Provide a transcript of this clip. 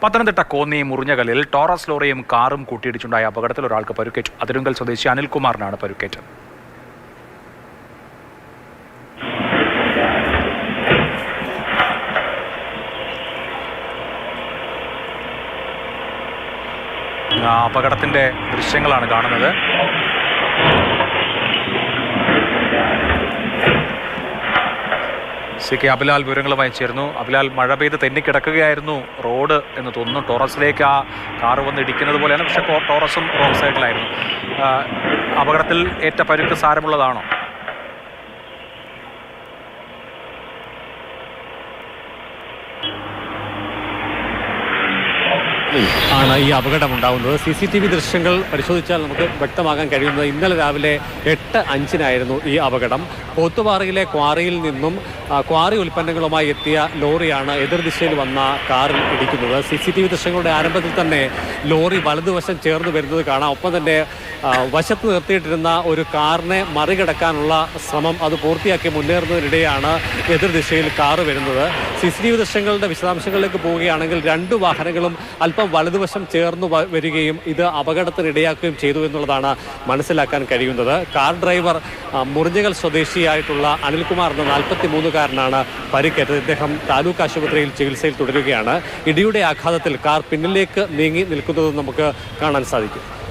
Pathanamthitta Konni മുറിഞ്ഞകലിൽ Taurus ലോറിയും കാറും കൂട്ടിയിടിച്ചുണ്ടായ അപകടത്തിൽ ഒരാൾക്ക് പരുക്കേറ്റു. അതിരുങ്കൽ സ്വദേശി അനിൽകുമാറിനാണ് പരുക്കേറ്റത്. അപകടത്തിന്റെ ദൃശ്യങ്ങളാണ് കാണുന്നത്. സി കെ അബിലാൽ വിവരങ്ങളുമായി ചേർന്നു. അബിലാൽ, മഴ പെയ്ത് തെന്നിക്കിടക്കുകയായിരുന്നു റോഡ് എന്ന് തോന്നുന്നു. ടോറസിലേക്ക് ആ കാറ് വന്ന് ഇടിക്കുന്നത് പോലെയാണ്, പക്ഷേ ടോറസും റോഡ് സൈഡിലായിരുന്നു. അപകടത്തിൽ ഏറ്റ പരുക്ക് സാരമുള്ളതാണോ? ആണ് ഈ അപകടം ഉണ്ടാകുന്നത്. CCTV ദൃശ്യങ്ങൾ പരിശോധിച്ചാൽ നമുക്ക് വ്യക്തമാക്കാൻ കഴിയുന്നത് ഇന്നലെ രാവിലെ 8:05 ഈ അപകടം. പോത്തുപാറയിലെ ക്വാറിയിൽ നിന്നും ക്വാറി ഉൽപ്പന്നങ്ങളുമായി എത്തിയ ലോറിയാണ് എതിർദിശയിൽ വന്ന കാറിൽ ഇടിക്കുന്നത്. CCTV ദൃശ്യങ്ങളുടെ ആരംഭത്തിൽ തന്നെ ലോറി വലതുവശം ചേർന്ന് വരുന്നത് കാണാം. ഒപ്പം തന്നെ വശത്ത് നിർത്തിയിട്ടിരുന്ന ഒരു കാറിനെ മറികടക്കാനുള്ള ശ്രമം അത് പൂർത്തിയാക്കി മുന്നേറുന്നതിനിടെയാണ് എതിർദിശയിൽ കാറ് വരുന്നത്. CCTV ദൃശ്യങ്ങളുടെ വിശദാംശങ്ങളിലേക്ക് പോവുകയാണെങ്കിൽ 2 വാഹനങ്ങളും അല്പം വലതുവശം ചേർന്ന് വരികയും ഇത് അപകടത്തിനിടയാക്കുകയും ചെയ്തു എന്നുള്ളതാണ് മനസ്സിലാക്കാൻ കഴിയുന്നത്. കാർ ഡ്രൈവർ മുറിഞ്ഞകൽ സ്വദേശിയായിട്ടുള്ള അനിൽകുമാർ എന്ന 43-കാരനാണ് പരിക്കേറ്റത്. ഇദ്ദേഹം താലൂക്ക് ആശുപത്രിയിൽ ചികിത്സയിൽ തുടരുകയാണ്. ഇടിയുടെ ആഘാതത്തിൽ കാർ പിന്നിലേക്ക് നീങ്ങി നിൽക്കുന്നത് നമുക്ക് കാണാൻ സാധിക്കും.